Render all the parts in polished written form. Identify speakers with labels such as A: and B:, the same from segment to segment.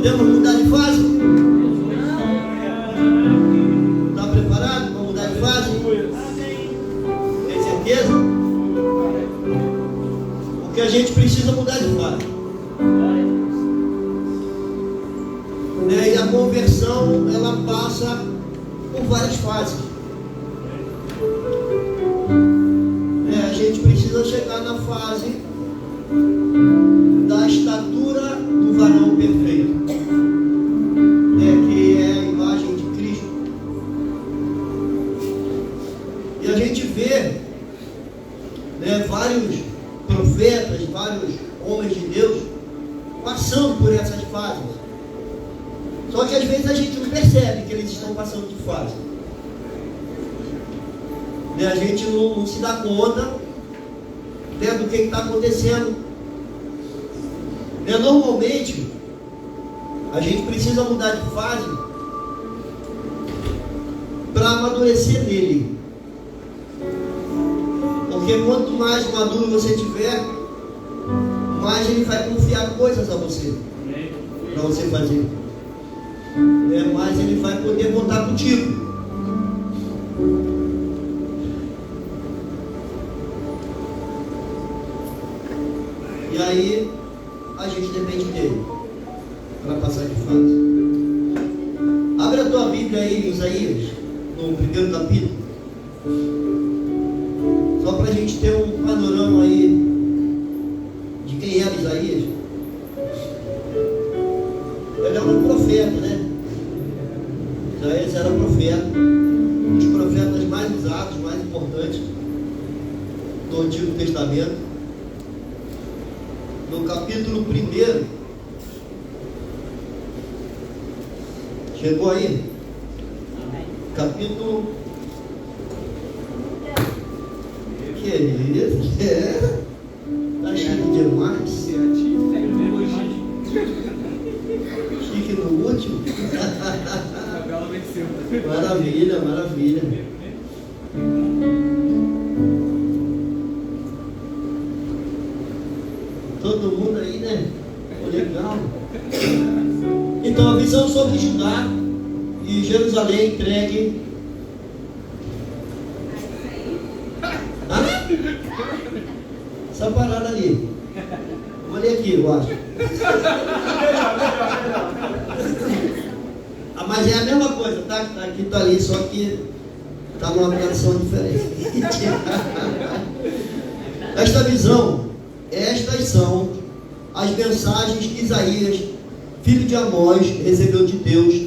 A: Podemos mudar de fase? Está preparado para mudar de fase? Tem certeza? Porque a gente precisa mudar de fase. E a conversão, ela passa por várias fases. A gente precisa chegar na fase da estatura do varão perfeito, que é a imagem de Cristo. E a gente vê vários profetas, vários homens de Deus passando por essas fases. Só que às vezes a gente não percebe que eles estão passando de fase. A gente não se dá conta do que está acontecendo. Normalmente a gente precisa mudar de fase para amadurecer nele. Porque quanto mais maduro você tiver, mais ele vai confiar coisas a você, para você fazer. Mais ele vai poder contar contigo. E aí a gente depende dele para passar de fase. Abre a tua Bíblia aí em Isaías, no primeiro capítulo, só para a gente ter um panorama aí de quem era Isaías. Ele era um profeta, né? Isaías era um profeta, um dos profetas mais usados, mais importantes do Antigo Testamento. No capítulo 1, chegou aí? Capítulo. Que isso? Tá chique demais. Chique no último. Maravilha, maravilha. Todo mundo aí, né? Legal. Então a visão sobre Judá e Jerusalém entregue. Essa parada ali. Olha aqui, eu acho. Mas é a mesma coisa, tá? Tá aqui, tá ali, só que tá numa tradução diferente. Esta visão, estas são as mensagens que Isaías, filho de Amós, recebeu de Deus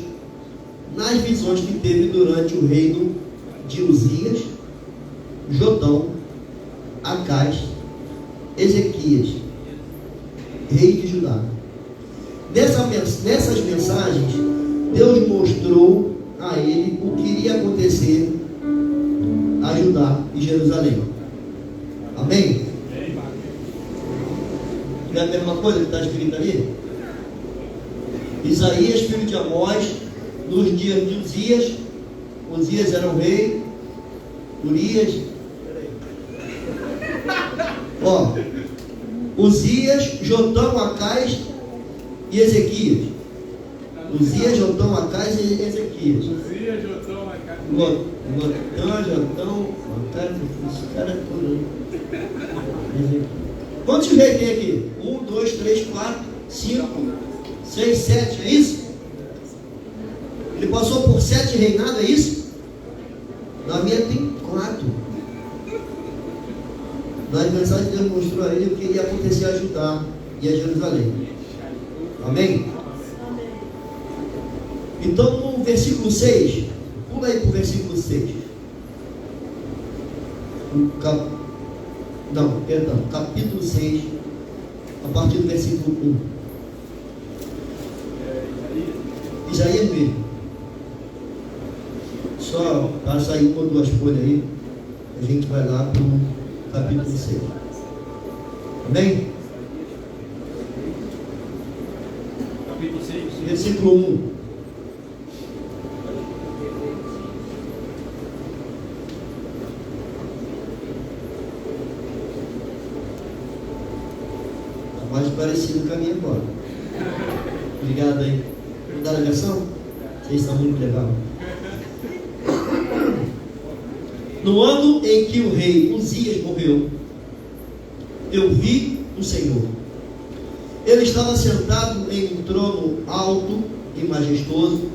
A: nas visões que teve durante o reino de Uzias, Jotão, Acás, Ezequias, rei de Judá. Nessas mensagens, Deus mostrou a ele o que iria acontecer a Judá e Jerusalém. Amém? É a mesma coisa que está escrito ali? Isaías, filho de Amós, nos dias de Uzias. Uzias era o rei. Urias. Uzias, Jotão, Acás e Ezequias. Uzias, Jotão, Acás e Ezequias.
B: Uzias, Jotão, Acás.
A: Jotão, Acás, esse cara é tudo. Quantos reis tem aqui? 1, 2, 3, 4, 5, 6, 7, é isso? Ele passou por 7 reinados, é isso? Na minha tem 4. Nas mensagens Deus mostrou a ele o que iria acontecer a Judá e a Jerusalém. Amém? Então no versículo 6, pula aí para o versículo 6. Capítulo 6, a partir do versículo 1. Isaías mesmo. Só para sair com 2 folhas aí, a gente vai lá para o capítulo 6. Amém?
B: Capítulo 6.
A: Versículo 1. Mais parecido com a minha agora. Obrigado aí. Mudaram a versão? Vocês são muito legal. No ano em que o rei Uzias morreu, eu vi o Senhor. Ele estava sentado em um trono alto e majestoso.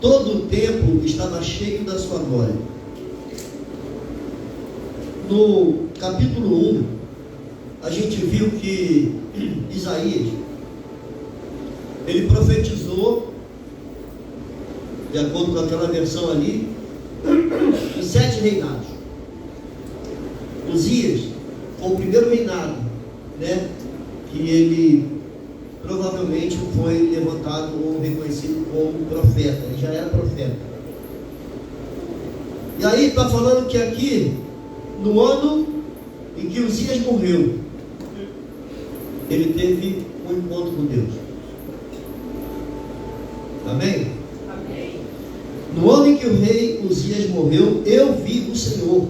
A: Todo o templo estava cheio da sua glória. No capítulo 1, a gente viu que Isaías, ele profetizou, de acordo com aquela versão ali, os 7 reinados. Uzias foi o primeiro reinado, né, que ele provavelmente foi levantado ou reconhecido como profeta. Ele já era profeta. E aí está falando que aqui, no ano em que Uzias morreu, ele teve um encontro com Deus. Amém?
C: Amém.
A: No ano em que o rei Uzias morreu, eu vi o Senhor,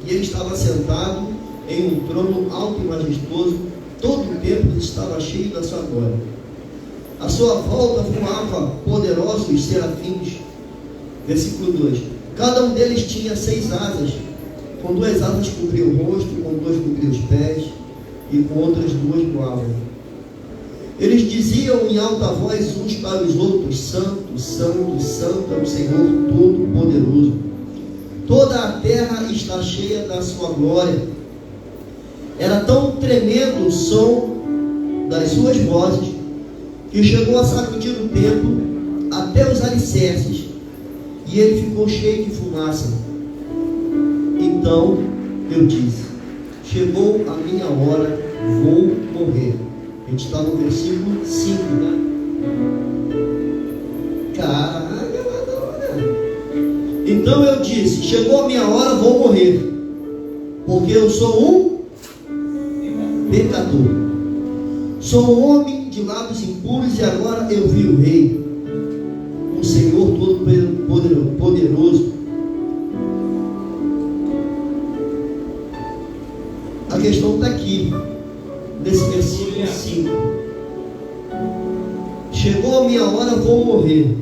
A: e ele estava sentado em um trono alto e majestoso. Todo o templo estava cheio da sua glória. À sua volta voava poderosos serafins. Versículo 2. Cada um deles tinha 6 asas. Com 2 asas cobria o rosto, com 2 cobria os pés, e com outras 2 voavam. Eles diziam em alta voz uns para os outros: Santo, Santo, Santo é o Senhor Todo-Poderoso. Toda a terra está cheia da sua glória. Era tão tremendo o som das suas vozes que chegou a sacudir o templo até os alicerces, e ele ficou cheio de fumaça. Então eu disse: chegou a minha hora, vou morrer. A gente está no versículo 5, né? Caralho, então eu disse: chegou a minha hora, vou morrer, porque eu sou um pecador. Sou um homem de lábios impuros, e agora eu vi o Rei, o Senhor Todo-Poderoso. A questão está aqui, nesse versículo 5. Chegou a minha hora, vou morrer,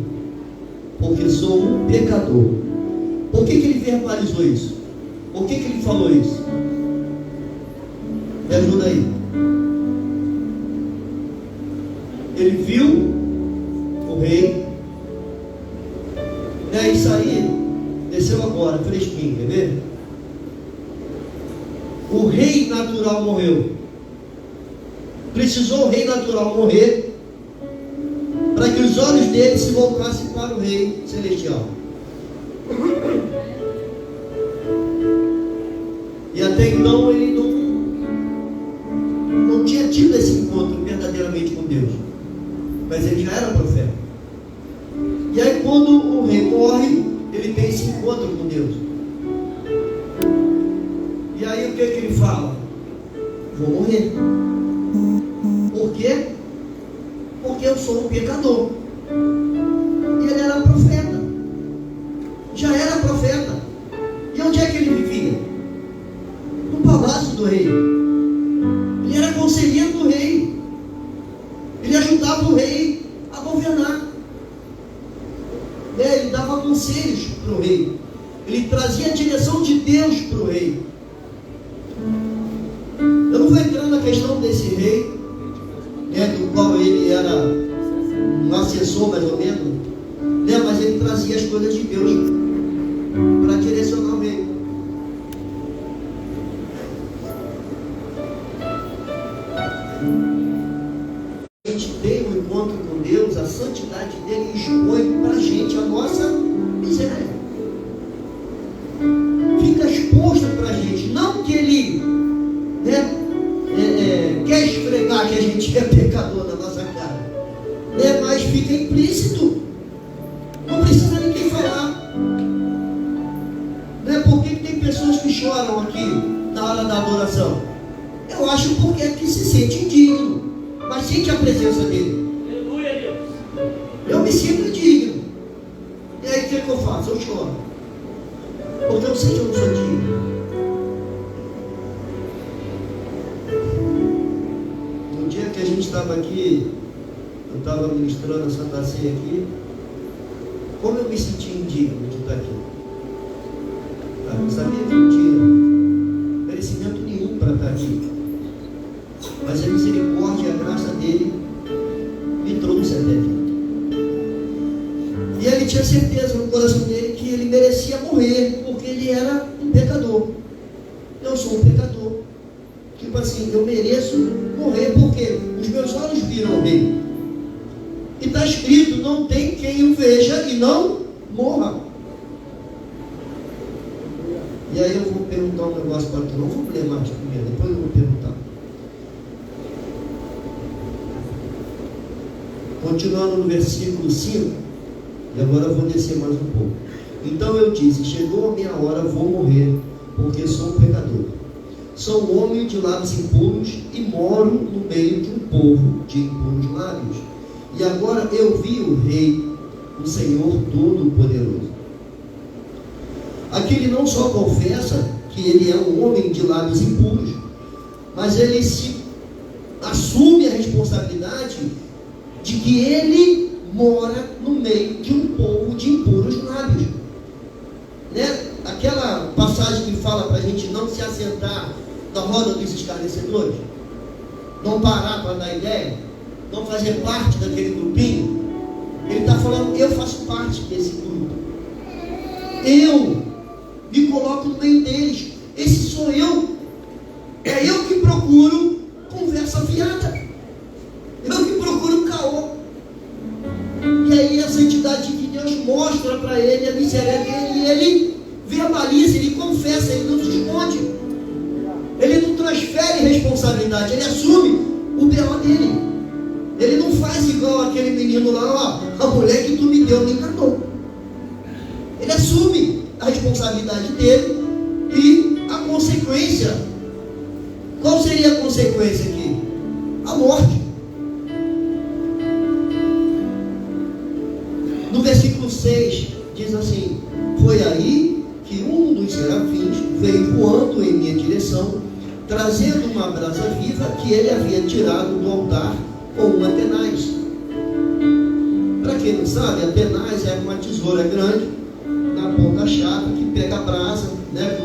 A: porque sou um pecador. Por que ele verbalizou isso? Por que ele falou isso? Me ajuda aí. Ele viu o rei, né? Isso aí desceu agora, fresquinho, quer ver? O rei natural morreu. Precisou o rei natural morrer para que os olhos dele se voltassem para o rei celestial. E até então ele não tinha tido esse encontro verdadeiramente com Deus, mas ele já era profeta. E aí quando o rei morre, ele tem esse encontro com Deus. E aí o que ele fala? Vou morrer. Por quê? Porque eu sou um pecador. E ele era profeta. Já era profeta. E onde é que ele vivia? No palácio do rei. Ele era conselheiro do rei. Ele ajudava o rei a governar. Ele dava conselhos para o rei. Ele trazia a direção de Deus para o rei. Eu não vou entrar na questão desse rei, né, do qual ele era um assessor mais ou menos, né, mas ele trazia as coisas de Deus para direcionar o rei. A gente tem um encontro com Deus, a santidade dele expõe para a gente a nossa miséria. Fica exposto para a gente, não que ele, né, quer esfregar que a gente é pecador na nossa cara, né, mas fica implícito. Não precisa ninguém falar, né? Por que tem pessoas que choram aqui na hora da adoração? Eu acho porque é que se sente indigno, mas sente a presença dele.
C: Aleluia, Deus.
A: Eu me sinto indigno. E aí o que eu faço? Eu choro, porque eu sei que eu não sou digno. No dia que a gente estava aqui eu estava ministrando a Santa Ceia aqui, como eu me senti indigno de estar aqui. Eu sabia que não tinha merecimento nenhum para estar aqui, mas a misericórdia e a graça dele me trouxe até aqui. E ele tinha certeza no coração dele que ele merecia morrer, porque ele era um pecador. Eu sou um pecador. Tipo assim, eu mereço morrer porque os meus olhos viram o rei. E está escrito, não tem quem o veja e não morra. E aí eu vou perguntar um negócio para tu. Não vou ler mais primeiro, depois eu vou perguntar. Continuando no versículo 5, e agora eu vou descer mais um pouco. Então eu disse, chegou a minha hora, vou morrer, porque sou um pecador. Sou um homem de lábios impuros e moro no meio de um povo de impuros lábios. E agora eu vi o Rei, o Senhor Todo-Poderoso. Aqui ele não só confessa que ele é um homem de lábios impuros, mas ele se assume a responsabilidade de que ele mora no meio de um povo de impuros lábios. Né? Aquela passagem que fala para a gente não se assentar na roda dos escarnecedores, não parar para dar ideia, não fazer parte daquele grupinho. Ele está falando, eu faço parte desse grupo, eu me coloco no meio deles, esse sou eu, é eu que procuro conversa fiada, eu que procuro caô. E aí a santidade de Deus mostra para ele a miséria dele, e ele vê a malícia, ele confessa, ele não se esconde, ele não transfere responsabilidade, ele assume o B.O. dele. Ele não faz igual aquele menino lá, ó, a mulher que tu me deu me enganou. Ele assume a responsabilidade dele e a consequência. Qual seria a consequência aqui? A morte. No versículo 6 diz assim: foi aí que um dos serafins veio voando em minha direção, trazendo uma brasa viva que ele havia tirado do altar com uma tenaz. Para quem não sabe, a tenaz é uma tesoura grande na ponta chata que pega a brasa, né,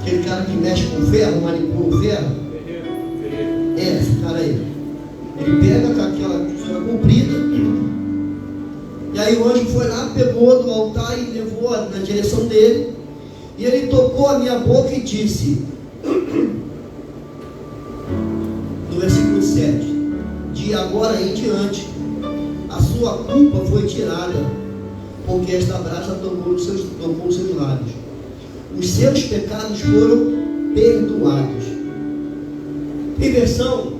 A: aquele cara que mexe com ferro, manipula o ferro. É, esse cara aí. Ele pega com aquela tesoura comprida, e aí o anjo foi lá, pegou do altar e levou na direção dele, e ele tocou a minha boca e disse, no versículo 7, de agora em diante a sua culpa foi tirada, porque esta brasa tocou os seus lábios, os seus pecados foram perdoados. Tem versão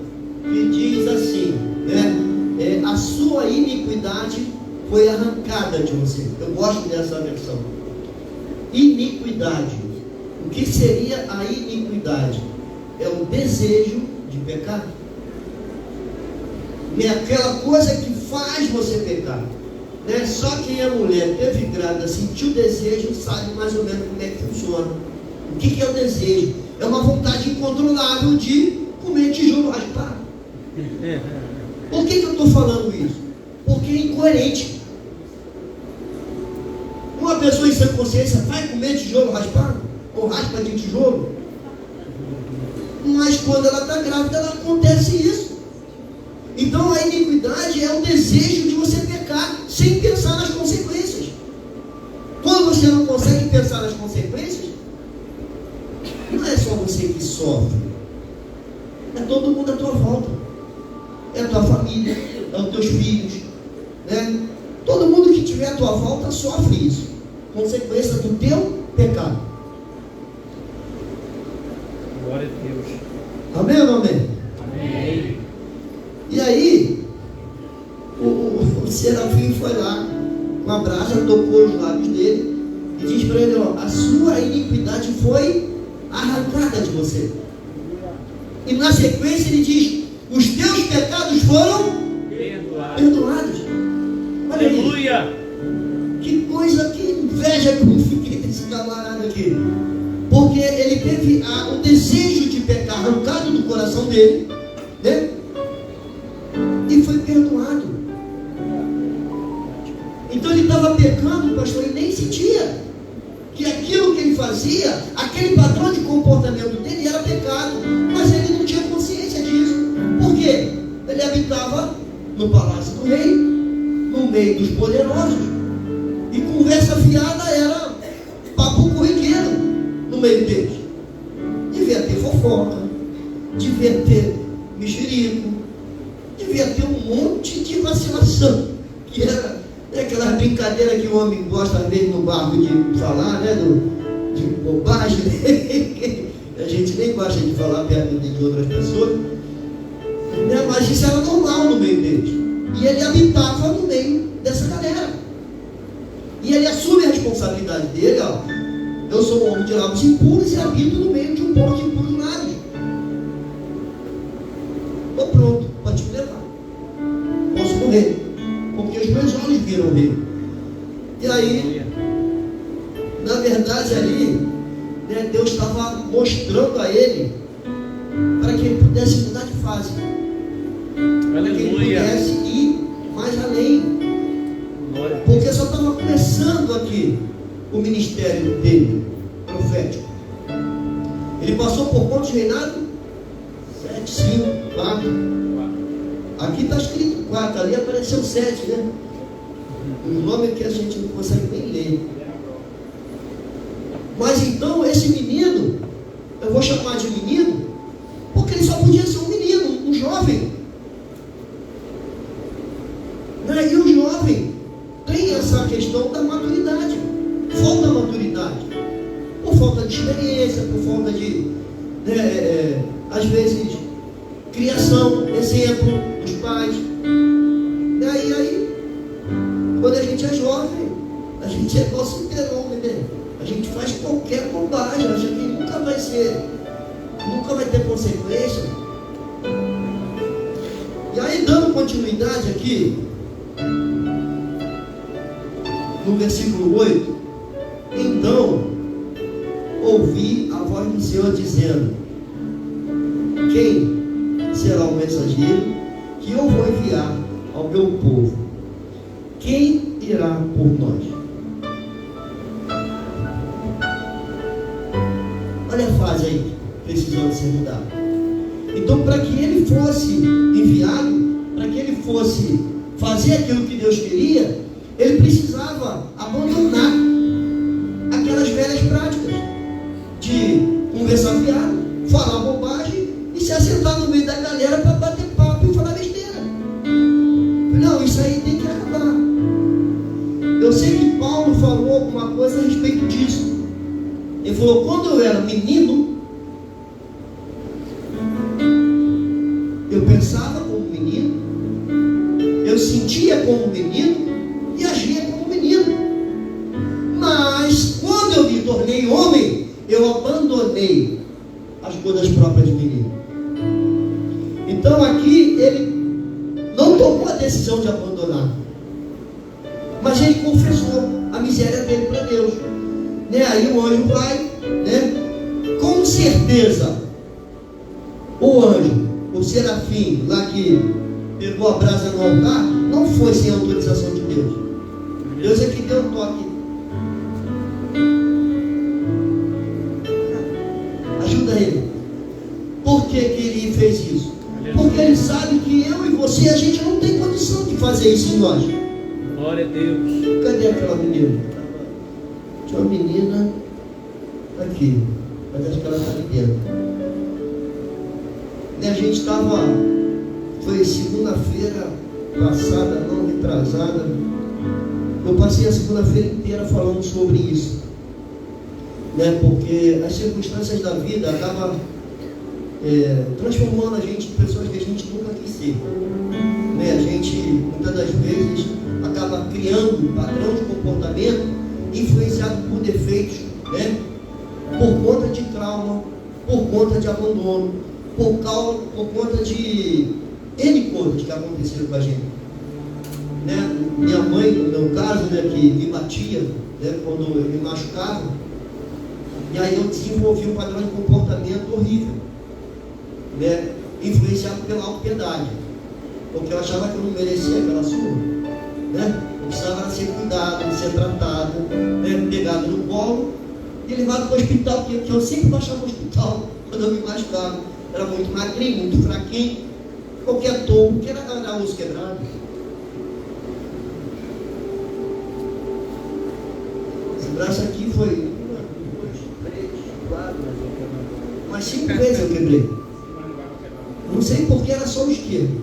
A: que diz assim, né, a sua iniquidade foi arrancada de você. Eu gosto dessa versão. Iniquidade. O que seria a iniquidade? É o desejo de pecar. É aquela coisa que faz você pecar. Né? Só quem é mulher, teve grávida, sentiu o desejo, sabe mais ou menos como é que funciona. O que é o desejo? É uma vontade incontrolável de comer tijolo raspado. Por que eu estou falando isso? Porque é incoerente. Uma pessoa em sã consciência vai comer tijolo raspado? Ou raspa de tijolo? Mas quando ela está grávida, ela acontece isso. Então a iniquidade é o desejo de você pecar sem pensar nas consequências. Quando você não consegue pensar nas consequências, não é só você que sofre, é todo mundo à tua volta, é a tua família, é os teus filhos, né? Todo mundo que estiver à tua volta sofre isso, consequência do teu pecado.
B: Glória a Deus.
A: Amém ou não amém?
B: Amém.
A: E aí, o serafim foi lá, com a brasa, tocou os lábios dele e diz para ele, ó, a sua iniquidade foi arrancada de você. E na sequência ele diz, os teus pecados foram perdoados. Olha aí.
B: Aleluia.
A: Que coisa, que inveja que eu fiquei desse camarada aqui. Porque ele teve o desejo de pecar arrancado do coração dele, né? E foi fazia, aquele padrão de comportamento dele era pecado, mas ele não tinha consciência disso. Por quê? Ele habitava no palácio do rei, no meio dos poderosos, e conversa fiada era papo corriqueiro no meio deles. Devia ter fofoca, devia ter mexerico, devia ter um monte de vacilação, que era aquela brincadeira que o homem gosta às vezes no barco de falar, né, de bobagem, a gente nem gosta de falar perto de outras pessoas, né, mas isso era normal no meio deles, e ele habitava no meio dessa galera, e ele assume a responsabilidade dele, ó, eu sou um homem de lábios impuros e habito no meio de um povo de impuros lábios. Estou pronto, pode me levar, posso morrer, porque os meus olhos viram o rei. E aí, na verdade ali, né, Deus estava mostrando a ele para que ele pudesse mudar de fase, para que ele pudesse ir mais além, porque só estava começando aqui o ministério dele, profético. Ele passou por quantos reinados? 7, 5, 4. Aqui está escrito 4, ali apareceu 7, né? O nome que a gente não consegue nem ler. Mas então esse menino, eu vou chamar de menino, porque ele só podia ser um menino, um jovem. E o jovem tem essa questão da maturidade, falta maturidade, por falta de experiência, por falta de, às vezes, criação, exemplo dos pais. E aí, quando a gente é jovem, a gente é igual super-homem, né? A gente faz qualquer bobagem, acha que nunca vai ter consequência. E aí, dando continuidade aqui, no versículo 8, então ouvi a voz do Senhor dizendo: quem será o mensageiro que eu vou enviar ao meu povo? Quem irá por nós? Olha a fase aí, precisando ser mudada. Então, para que ele fosse enviado, para que ele fosse fazer aquilo que Deus queria, ele precisava abandonar aquelas velhas práticas de conversar fiado, falar bobagem e se assentar no meio da galera para bater papo e falar besteira. Não, isso aí tem que acabar. Eu sei que Paulo falou alguma coisa a respeito disso. Ele falou: quando eu era menino, eu pensava como menino, eu sentia como menino e agia como menino. Mas quando eu me tornei homem, eu abandonei as coisas próprias de menino. Então aqui ele não tomou a decisão de abandonar, mas ele confessou a miséria dele para Deus, né? Aí o anjo vai, né? Com certeza o anjo, o serafim lá que pegou a brasa no altar, não foi sem autorização de Deus. Deus é que deu um toque. Ajuda ele. Por que ele fez isso? Porque ele sabe que eu e você, a gente não tem condição de fazer isso em nós.
B: Glória a Deus.
A: Cadê aquela menina? Tinha uma menina aqui, mas acho que ela está ali dentro. E a gente estava, foi segunda-feira passada, não retrasada. Eu passei a segunda-feira inteira falando sobre isso, né? Porque as circunstâncias da vida acabam transformando a gente em pessoas que a gente nunca quis ser, né? A gente, muitas das vezes, acaba criando um padrão de comportamento influenciado por defeitos, né? Por conta de trauma, por conta de abandono, por conta de N coisas que aconteceram com a gente, né? Minha mãe, no meu caso, né, que me batia, né, quando eu me machucava, e aí eu desenvolvi um padrão de comportamento horrível, né, influenciado pela autopiedade, porque eu achava que eu não merecia aquela surra, né? Eu precisava ser cuidado, ser tratado, né, pegado no colo, e levado para o hospital, que eu sempre baixava no hospital quando eu me machucava. Era muito magrinho, muito fraquinho, qualquer tombo, que era osso quebrado. Esse braço aqui foi 1, 2, 3, 4, umas 5 vezes eu quebrei. Não sei porque era só o esquerdo.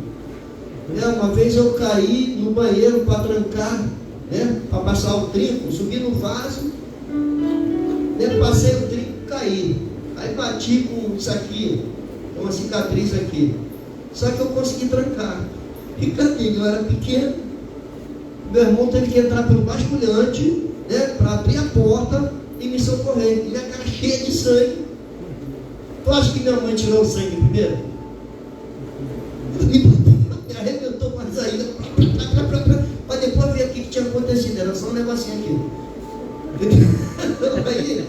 A: Uma vez eu caí no banheiro para trancar, para passar o trinco, subi no vaso, passei o trinco e caí. Aí bati com isso aqui, uma cicatriz aqui. Só que eu consegui trancar. E cadê? Eu era pequeno. Meu irmão teve que entrar pelo basculhante, para abrir a porta e me socorrer. E minha cara cheia de sangue. Tu acha que minha mãe tirou o sangue primeiro? Me arrebentou mais ainda. Para depois ver o que tinha acontecido. Era só um negocinho aqui. Aí,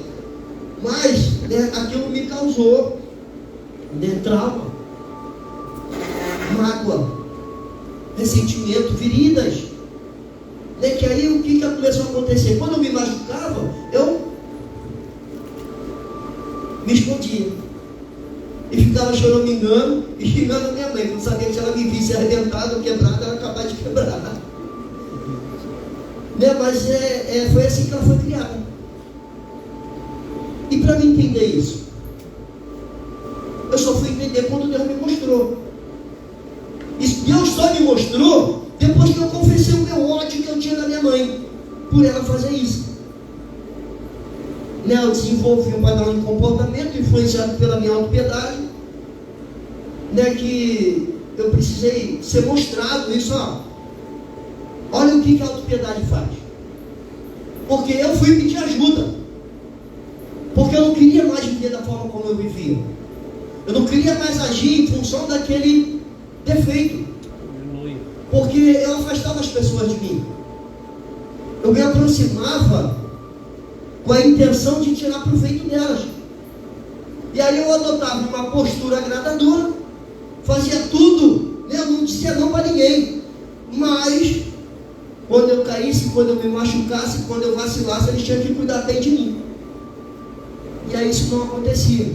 A: mas aquilo me causou trauma, mágoa, ressentimento, feridas. Que aí o que começou a acontecer? Quando eu me machucava, eu me escondia e ficava choramingando e xingando a minha mãe, porque eu sabia que se ela me visse arrebentado ou quebrado, ela era capaz de quebrar. Mas foi assim que ela foi criada. E para mim entender isso, eu só fui entender quando Deus me mostrou. E Deus só me mostrou depois que eu confessei o meu ódio que eu tinha da minha mãe, por ela fazer isso. Eu desenvolvi um padrão de comportamento influenciado pela minha autopiedade, que eu precisei ser mostrado isso. Olha o que a autopiedade faz. Porque eu fui pedir ajuda, porque eu não queria mais viver da forma como eu vivia. Eu não queria mais agir em função daquele defeito, porque eu afastava as pessoas de mim. Eu me aproximava com a intenção de tirar proveito delas. E aí eu adotava uma postura agradadora, fazia tudo, eu não dizia não para ninguém. Mas quando eu caísse, quando eu me machucasse, quando eu vacilasse, eles tinham que cuidar bem de mim. E aí isso não acontecia.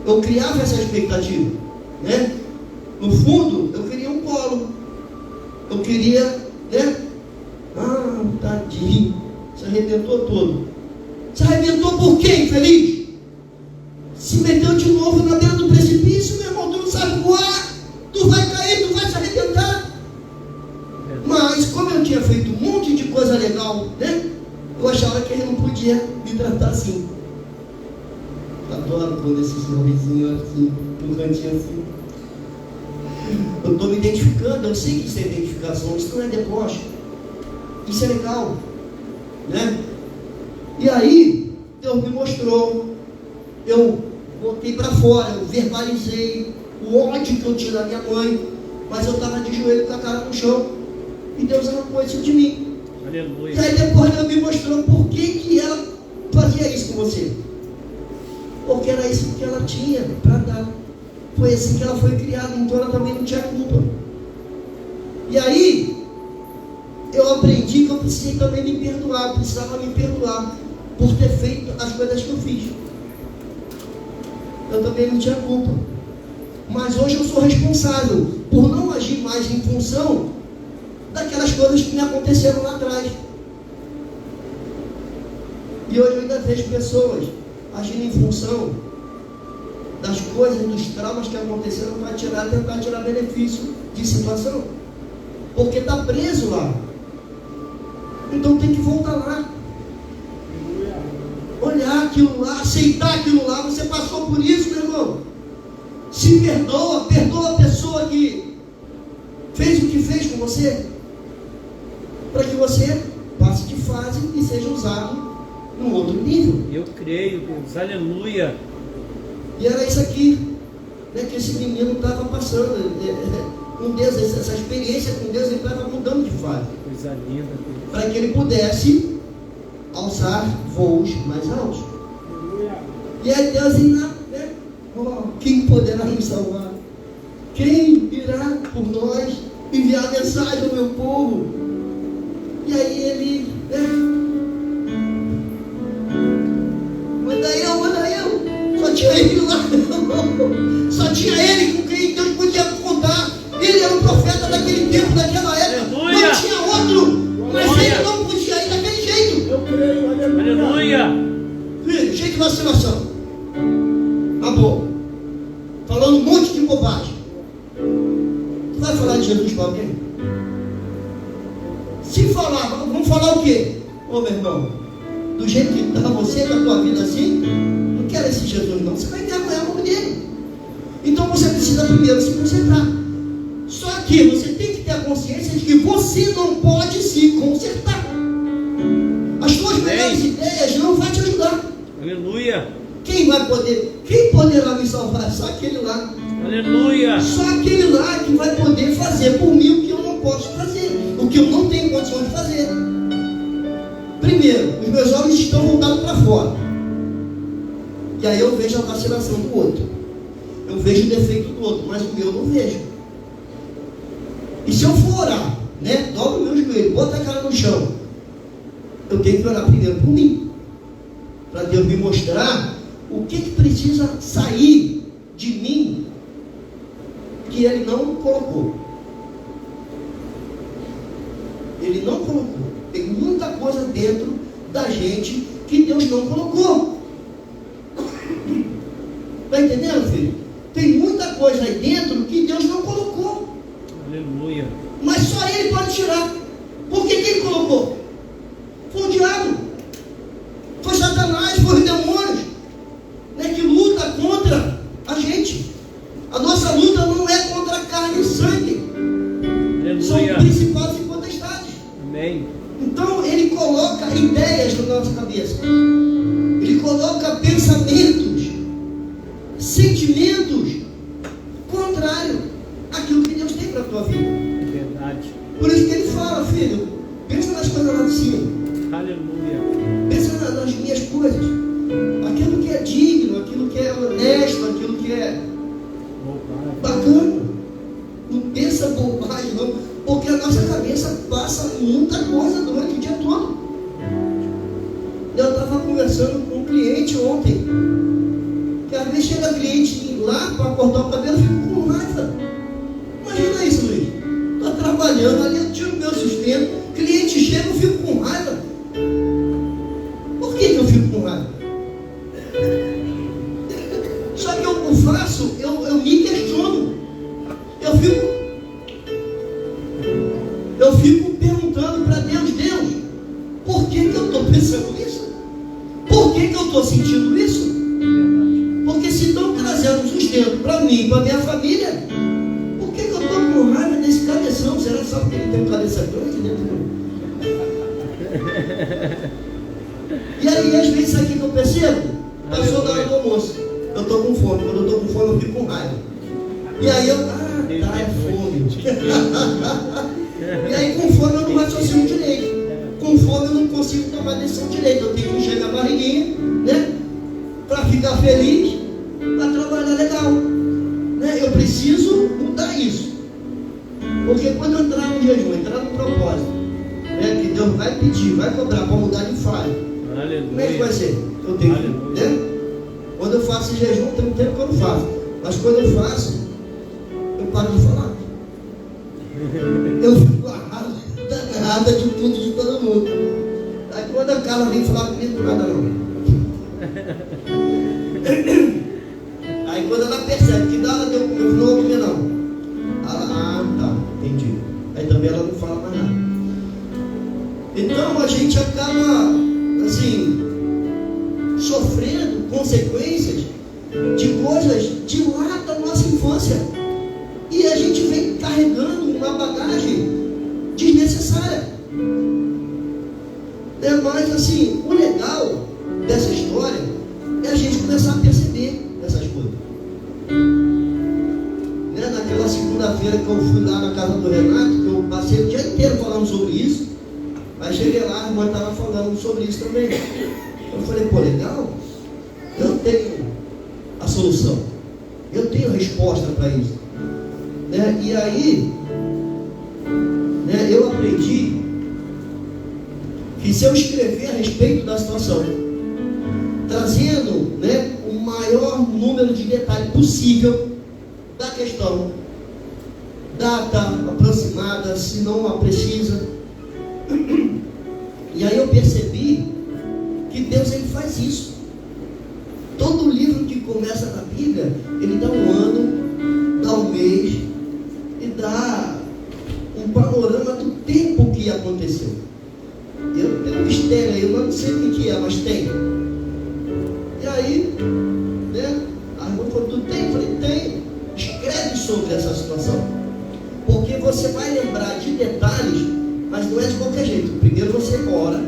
A: Eu criava essa expectativa, No fundo, eu queria um colo. Eu queria, tadinho, se arrebentou todo. Se arrebentou por quê, infeliz? Se meteu de novo na beira do precipício, meu irmão, tu não sabe voar, tu vai cair, tu vai se arrebentar. Mas como eu tinha feito um monte de coisa legal, eu achava que ele não podia me tratar assim. Adoro quando esses nomezinhos assim, no cantinho assim. Eu estou me identificando, eu sei que isso é identificação, isso não é deboche. Isso é legal, E aí, Deus me mostrou, eu botei para fora, eu verbalizei o ódio que eu tinha da minha mãe, mas eu estava de joelho com a cara no chão, e Deus arrancou isso de mim. Aleluia. E aí depois Deus me mostrou por que ela fazia isso com você. Porque era isso que ela tinha para dar. Foi assim que ela foi criada, então ela também não tinha culpa. E aí, eu aprendi que eu precisei também me perdoar, precisava me perdoar por ter feito as coisas que eu fiz. Eu também não tinha culpa. Mas hoje eu sou responsável por não agir mais em função daquelas coisas que me aconteceram lá atrás. E hoje eu ainda vejo pessoas agindo em função das coisas, dos traumas que aconteceram para tentar tirar benefício de situação, porque está preso lá. Então tem que voltar lá, olhar aquilo lá, aceitar aquilo lá. Você passou por isso, meu irmão. Se perdoa a pessoa que fez o que fez com você, para que você passe de fase e seja usado num outro nível.
B: Eu creio, Deus, aleluia.
A: E era isso aqui, que esse menino estava passando. Com Deus, essa experiência com Deus, ele estava mudando de fase.
B: Coisa linda,
A: para que ele pudesse alçar voos mais altos. E aí Deus irá, quem poderá nos salvar? Quem irá por nós enviar mensagem ao meu povo? E aí ele tinha ele lá, irmão. Só tinha ele com quem Deus podia contar. Ele era o profeta daquele tempo, daquela época.
B: Aleluia.
A: Não tinha outro, mas
B: Glória.
A: ele não podia ir daquele jeito.
C: Eu creio, aleluia.
B: Aleluia.
A: Filho, cheio de vacilação. Amor. Falando um monte de bobagem. Tu vai falar de Jesus para alguém? Se falar, vamos falar o quê? Ô meu irmão, do jeito que está você, na tua vida assim, não quero esse Jesus não. Você vai envergonhar o nome dele. Então você precisa primeiro se consertar. Só que você tem que ter a consciência de que você não pode se consertar. As suas melhores ideias não vão te ajudar.
B: Aleluia.
A: Quem vai poder? Quem poderá me salvar? Só aquele lá.
B: Aleluia.
A: Só aquele lá que vai poder fazer por mim o que eu não posso fazer, o que eu não tenho condição de fazer. Primeiro, os meus olhos estão voltados para fora. E aí eu vejo a vacilação do outro. Eu vejo o defeito do outro, mas o meu eu não vejo. E se eu for orar, né? Dobro o meu joelho, bota a cara no chão. Eu tenho que orar primeiro por mim. Para Deus me mostrar o que precisa sair de mim que Ele não colocou. Ele não colocou. Tem muita coisa dentro da gente que Deus não colocou. Está entendendo, filho? Tem muita coisa aí dentro que Deus não colocou.
B: Aleluia.
A: Mas só Ele pode tirar. Por que Ele colocou? Foi o diabo. Foi Satanás, foi os demônios, né, que luta contra a gente. A nossa luta não é contra carne e sangue. São
B: Aleluia.
A: principados e potestades.
B: Amém.
A: Então ele coloca ideias na nossa cabeça. Ele coloca pensamentos, sentimentos contrários àquilo que Deus tem para a tua vida.
B: É verdade.
A: Por isso que ele fala, filho, pensa nas coisas lá de cima.
B: Aleluia.
A: Pensa nas minhas coisas. Aquilo que é digno, aquilo que é honesto, aquilo que é
B: Bobagem.
A: bacana. Não pensa bobagem não, porque a nossa cabeça passa muita coisa durante o dia todo. Eu estava conversando com um cliente ontem, que às vezes chega cliente lá para cortar o cabelo, eu fico com raiva. Imagina isso, Luiz. Estou trabalhando ali, eu tiro o meu sustento, cliente chega, eu fico com raiva. Por que eu fico com raiva? Só que eu faço, eu me questiono. Eu fico perguntando para Deus, por que eu estou pensando isso? Por que eu estou sentindo isso? Porque se estão trazendo sustento para mim, para minha família, por que eu estou com raiva desse cabeção? Será só porque ele tem uma cabeça grande, né? E aí, às vezes, isso aqui que eu percebo, passou da hora do almoço. Eu estou com fome. Quando eu estou com fome, eu fico com raiva. E aí eu, é fome. E aí, com fome, eu não raciocino direito. Com fome, eu não consigo tomar decisão direito. Eu tenho que encher a barriguinha, né? Para ficar feliz, para trabalhar legal. Né? Eu preciso mudar isso. Porque quando eu entrar no jejum, entrar no propósito, né? Que Deus vai pedir, vai cobrar para mudar de fase. Como é que vai ser? Eu tenho que, né? Quando eu faço esse jejum, tem um tempo que eu não faço. Mas quando eu faço, eu paro de falar. Eu fico danada de tudo, de todo mundo. Aí quando a Carla vem falar comigo, nada não. Aí quando ela percebe que ela deu comigo, não vou comer não. Ela, tá, entendi. Aí também ela não fala mais nada. Então a gente acaba, assim, sofrendo consequências de coisas de lá da nossa infância. E a gente vem carregando uma bagagem desnecessária. Mas assim, o legal dessa história é a gente começar a perceber essas coisas. Né? Naquela segunda-feira que eu fui lá na casa do Renato, que eu passei o dia inteiro falando sobre isso. Aí cheguei lá, a irmã estava falando sobre isso também. Eu falei, pô, legal, eu tenho a solução, eu tenho a resposta para isso. Né? E aí, né, eu aprendi que se eu escrever a respeito da situação, trazendo, né, o maior número de detalhe possível da questão. Data aproximada, se não a precisa. E aí eu percebi que Deus, ele faz isso. Todo livro que começa na Bíblia, ele dá um ano, dá um mês e dá um panorama do tempo que aconteceu. Eu tenho um mistério aí, eu não sei o que é, mas tem. E aí, né? A irmã falou, tu tem? Eu falei, tem. Escreve sobre essa situação. Porque você vai lembrar de detalhes, mas não é de qualquer jeito. Primeiro você ora,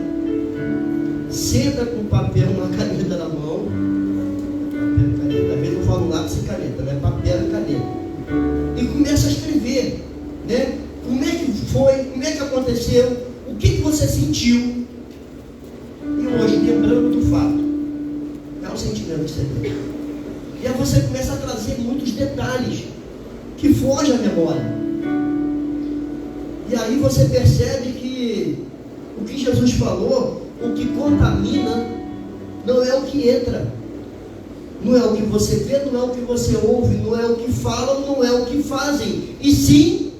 A: senta com papel, uma caneta na mão. Papel e caneta. Às vezes eu falo lápis e caneta, né? Papel e caneta. E começa a escrever, né? Como é que foi? Como é que aconteceu? O que você sentiu? E hoje, lembrando do fato, é o sentimento que você tem. E aí você começa a trazer muitos detalhes que fogem à memória. E aí você percebe que o que Jesus falou, o que contamina, não é o que entra. Não é o que você vê, não é o que você ouve, não é o que falam, não é o que fazem. E sim,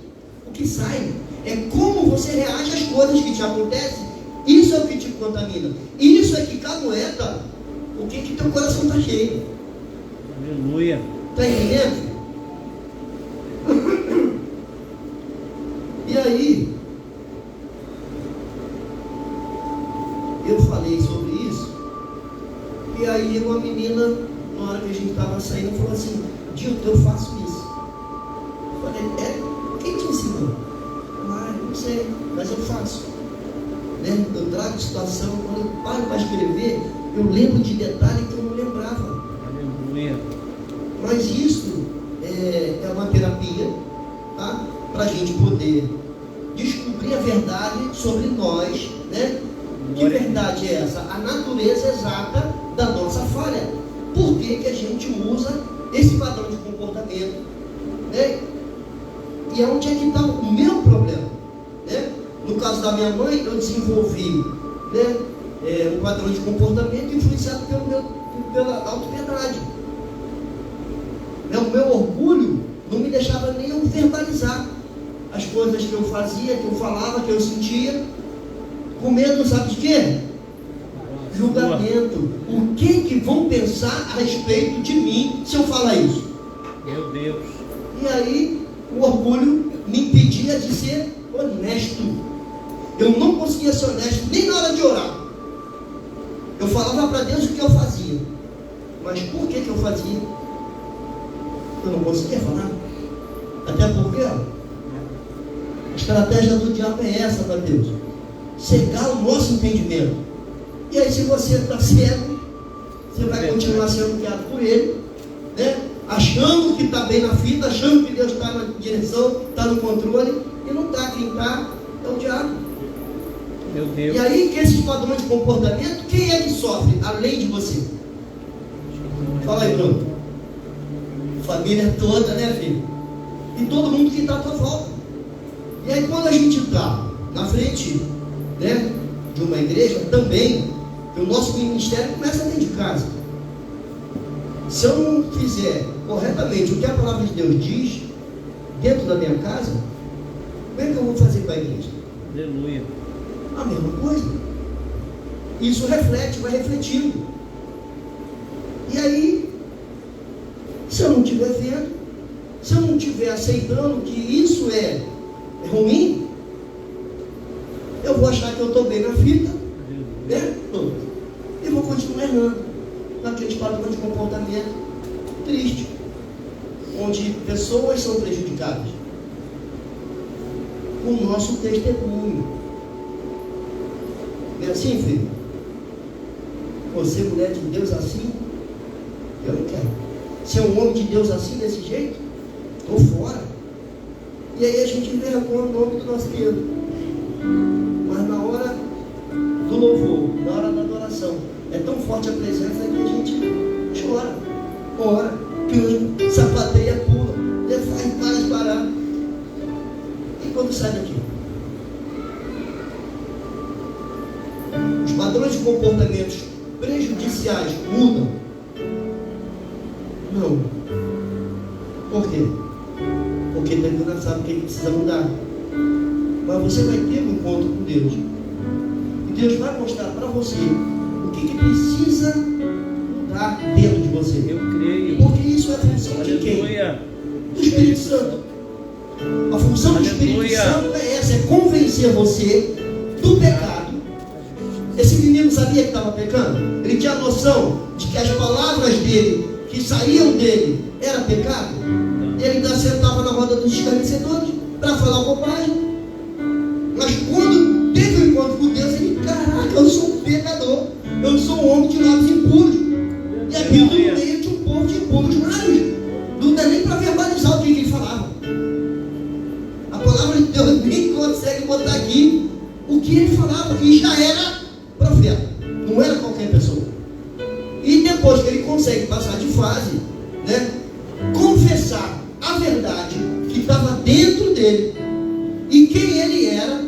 A: o que sai. É como você reage às coisas que te acontecem. Isso é o que te contamina. Isso é que cagueta o que teu coração está cheio.
B: Aleluia.
A: Está entendendo? E aí, eu falei sobre isso. E aí uma menina, na hora que a gente estava saindo, falou assim, Dilton, eu faço isso. Eu falei, quem te ensinou? Não sei, mas eu faço. Né? Eu trago situação, quando eu paro para escrever, eu lembro de detalhes que eu não lembrava.
B: Aleluia.
A: Mas isso é uma terapia, tá? Para a gente poder descobrir a verdade sobre nós, né? Que verdade é essa? A natureza exata da nossa falha. Por que que a gente usa esse padrão de comportamento? Né? E onde é que está o meu problema? Né? No caso da minha mãe, eu desenvolvi, né, um padrão de comportamento influenciado pela autopiedade. Né? O meu orgulho não me deixava nem eu verbalizar as coisas que eu fazia, que eu falava, que eu sentia, com medo, sabe de quê? Julgamento. O que vão pensar a respeito de mim se eu falar isso?
B: Meu Deus.
A: E aí, o orgulho me impedia de ser honesto. Eu não conseguia ser honesto nem na hora de orar. Eu falava para Deus o que eu fazia. Mas por que eu fazia? Eu não conseguia falar. Até porque a estratégia do diabo é essa, para Deus: cegar o nosso entendimento. E aí, se você está cego, você vai continuar sendo guiado por ele, né? Achando que está bem na fita, achando que Deus está na direção, está no controle, e não está. Quem está é o diabo.
B: Meu Deus.
A: E aí, que esses padrões de comportamento, quem é que sofre além de você? Fala aí, Bruno. Família toda, né, filho? E todo mundo que está à tua volta. E aí, quando a gente está na frente, né, de uma igreja, também, o nosso ministério começa dentro de casa. Se eu não fizer corretamente o que a palavra de Deus diz dentro da minha casa, como é que eu vou fazer com a igreja?
B: Aleluia.
A: A mesma coisa. Isso reflete, vai refletindo. E aí, se eu não estiver vendo, se eu não estiver aceitando que isso é ruim, eu vou achar que eu estou bem na fita, né? E vou continuar errando naqueles padrões de comportamento triste, onde pessoas são prejudicadas com o nosso testemunho. Não é assim, filho? Você, mulher de Deus, assim? Eu não quero. Ser um homem de Deus assim, desse jeito? Estou fora. E aí a gente envergonha o nome do nosso Deus. Mas na hora do louvor, na hora da adoração, é tão forte a presença que a gente chora, ora, canta, sapateia, pula, faz parar. E quando sai daqui? Os padrões de comportamentos prejudiciais mudam. porque Deus não sabe o que ele precisa mudar. Mas você vai ter um encontro com Deus, e Deus vai mostrar para você o que precisa mudar dentro de você.
B: Eu creio.
A: Porque isso é a função de quem?
B: Aleluia.
A: Do Espírito Santo. A função do Espírito
B: Aleluia.
A: Santo é essa, é convencer você do pecado. Esse menino sabia que estava pecando? Ele tinha noção de que as palavras dele, que saíam dele, era pecado? Ele ainda sentava na roda dos escarnecedores para falar bobagem. Mas quando teve um encontro com Deus, ele, caraca, eu sou um pecador, eu sou um homem de lábios impuros, e habito no meio de um povo de impuros lábios. Não dá nem para verbalizar o que ele falava. A palavra de Deus nem consegue botar aqui o que ele falava, e já era profeta, não era qualquer pessoa. E depois que ele consegue passar de fase, né, confessar a verdade que estava dentro dele e quem ele era.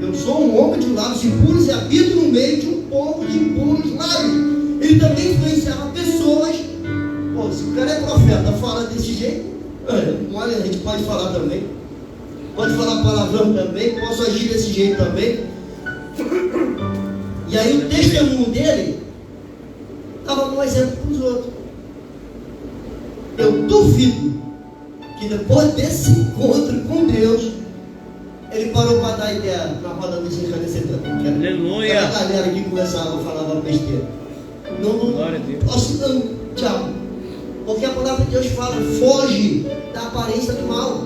A: Eu sou um homem de lábios impuros e habito no meio de um povo de impuros lábios. Ele também influenciava pessoas. Pô, se o cara é profeta, fala desse jeito, olha, a gente pode falar também, pode falar palavrão também, posso agir desse jeito também. E aí o testemunho dele estava um exemplo para os outros. Eu duvido que depois desse encontro com Deus, ele parou para dar ideia na roda dos escarnecedores.
B: Aleluia.
A: A galera que começava a falar besteira. Não posso não, tchau. Porque a palavra de Deus fala, foge da aparência do mal.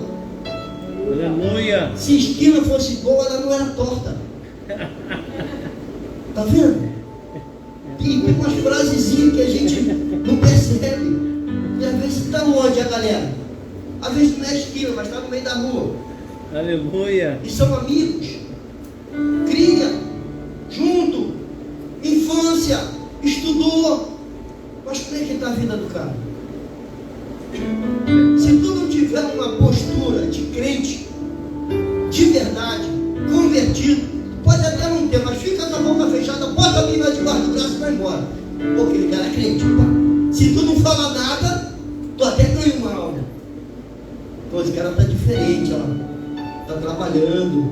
B: Aleluia.
A: Se a esquina fosse boa, ela não era torta. Tá vendo? E tem umas frasezinhas que a gente não percebe. E às vezes está onde a galera? Às vezes não é esquina, mas está no meio da rua.
B: Aleluia.
A: E são amigos. Cria. Junto. Infância. Estudou. Mas como é que está a vida do cara? Se tu não tiver uma postura de crente, de verdade, convertido, pode até não ter, mas fica com a boca fechada, bota a Bíblia debaixo do braço e vai embora. Pô, aquele cara é crente, pá. Se tu não fala nada, tu até ganha uma alma. Pô, esse cara está diferente, ó. Está trabalhando,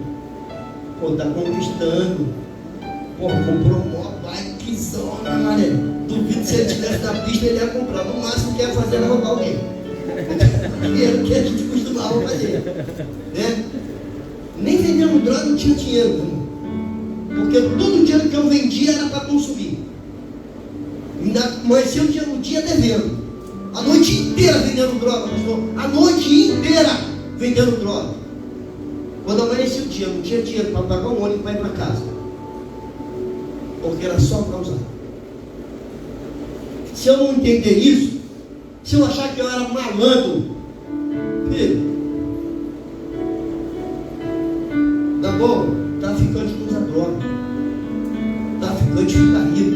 A: pô, está conquistando, pô, comprou uma bikezona, mané. Duvido se ele estivesse na pista, ele ia comprar. No máximo que ia fazer era roubar alguém. Dinheiro que a gente costumava fazer, né? Nem vendendo droga não tinha dinheiro, irmão. Porque todo o dinheiro que eu vendia era para consumir. Ainda amanheceu o dia devendo. A noite inteira vendendo droga, pastor. A noite inteira vendendo droga. Quando amanhecia o dia, não tinha dinheiro para pagar um ônibus para ir para casa. Porque era só para usar. Se eu não entender isso, se eu achar que eu era malandro, filho, tá bom, traficante não usa droga, traficante fica rico,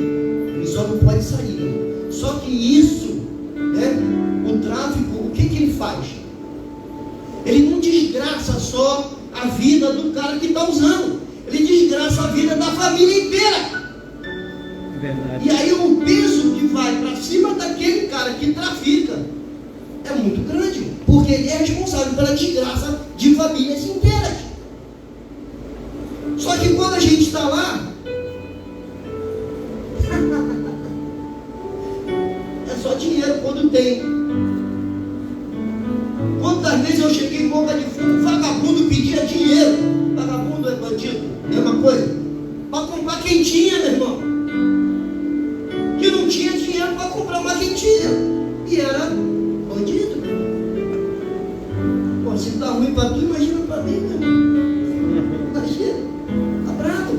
A: ele só não pode sair, né? Só que isso, né, o tráfico, o que ele faz? Ele não desgraça só a vida do cara que está usando, ele desgraça a vida da família inteira.
B: Verdade.
A: E aí o peso que vai para cima daquele cara que trafica é muito grande, porque ele é responsável pela desgraça de famílias inteiras. Só que quando a gente está lá, é só dinheiro quando tem. Quantas vezes eu cheguei em boca de fumo, vagabundo pedia dinheiro, vagabundo é bandido, mesma coisa, para comprar quentinha, meu irmão. Que não tinha dinheiro para comprar uma quentinha e era bandido. Pô, se tá ruim para tu, imagina para mim, meu irmão. Imagina, tá bravo.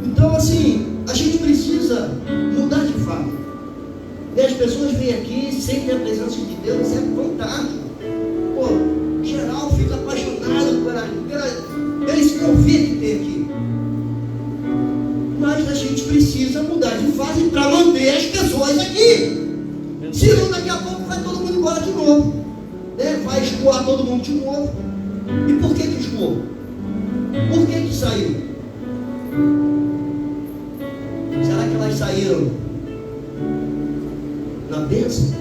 A: Então, assim, a gente precisa mudar de fato. E as pessoas vêm aqui sem ter a presença de Deus, isso é fantástico. Pô, geral fica apaixonado pela esse convite que tem aqui. Mas a gente precisa mudar de fase para manter as pessoas aqui. Senão daqui a pouco vai todo mundo embora de novo, né? Vai escoar todo mundo de novo. E por que escoou? Por que saiu? Será que elas saíram na bênção?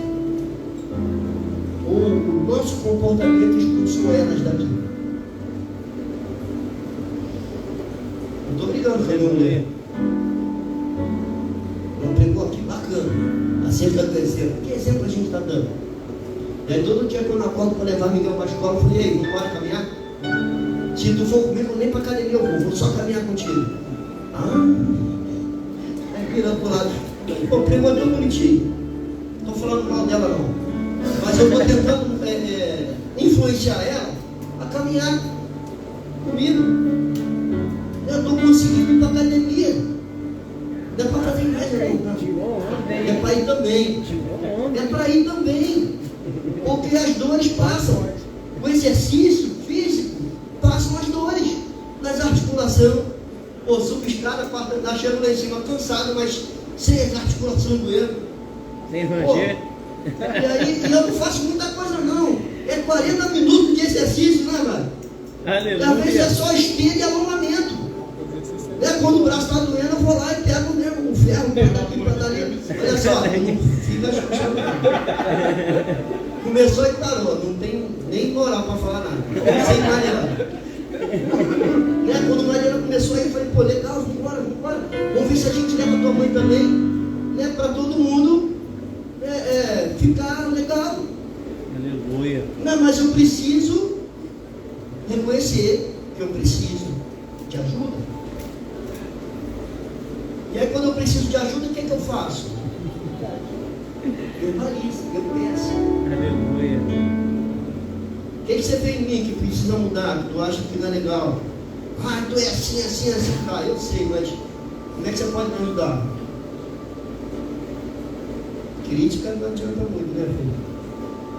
A: o nosso comportamento expulsou elas daqui. Não estou brigando com a minha mulher. Ela pregou aqui bacana acerca do exemplo. Que exemplo a gente está dando? E aí todo dia que eu não acordo para levar Miguel para a escola, eu falei: ei, vamos embora caminhar? Se tu for comigo, nem para academia eu vou só caminhar contigo. Aí vira pro lado. Pô, primo é tão bonitinho. Não estou falando mal dela não. Mas eu estou tentando influenciar ela a caminhar comigo. Eu estou conseguindo ir para a academia. Não é para fazer inveja não. É para ir também. É para ir também. Porque as dores passam. O exercício físico passam as dores. Nas articulações. Pô, subo escada, chego lá em cima cansado, mas sem as articulações doendo.
B: Sem ranger.
A: E aí eu não faço muita coisa não. É 40 minutos de exercício, né, velho?
B: Aleluia.
A: E às vezes é só esteira e alongamento. Quando o braço está doendo, eu vou lá e pego mesmo o ferro para daqui, para dali. Olha só, não fica chutando. Começou e parou, não tem nem moral para falar nada. Sem Mariana. Quando a Mariana começou aí, eu falei: pô, legal, vamos embora. Vamos ver se a gente leva a tua mãe também, para todo mundo ficar legal.
B: Aleluia.
A: Não, mas eu preciso reconhecer que eu preciso de ajuda. E aí quando eu preciso de ajuda, o que eu faço? Verbalizo, eu peço.
B: Aleluia.
A: O que você vê em mim que precisa mudar, que tu acha que não é legal? Tu é assim. Tá, eu sei, mas como é que você pode me ajudar? Crítica não adianta muito, né, filho?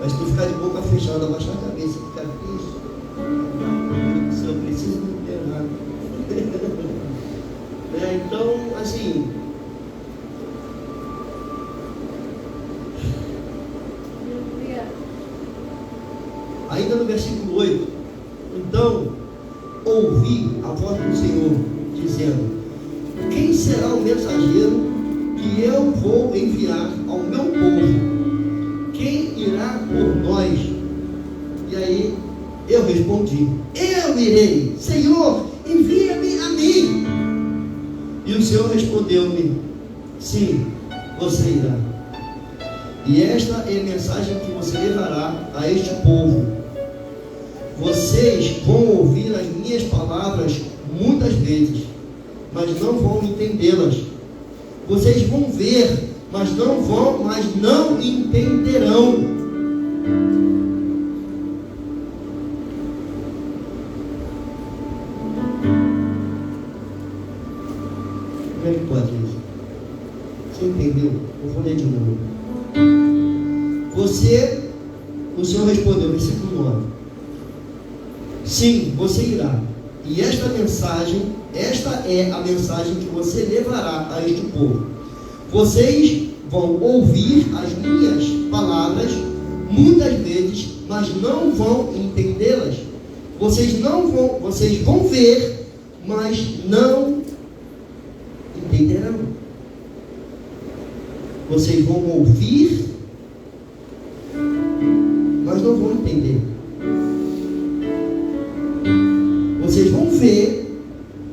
A: Mas tu ficar de boca fechada, abaixar a cabeça, ficar triste. Se eu preciso, não tem nada. Então, assim, ainda no versículo 8, então ouvi a voz do Senhor dizendo: quem será o mensageiro que eu vou enviar ao meu povo? Quem irá por nós? E aí eu respondi: eu irei, Senhor, envia-me a mim. E o Senhor respondeu-me: sim, você irá. E esta é a mensagem que você levará a este povo: vocês vão ouvir as minhas palavras muitas vezes, mas não vão entendê-las. Vocês vão ver, mas não entenderão. Como é que pode isso? Você entendeu? Eu vou ler de novo. O Senhor respondeu, versículo 9: sim, você irá. E esta é a mensagem que você levará a este povo: vocês vão ouvir as minhas palavras muitas vezes, mas não vão entendê-las. Vocês vão ver, mas não entenderão. Vocês vão ouvir, mas não vão entender. Vocês vão ver,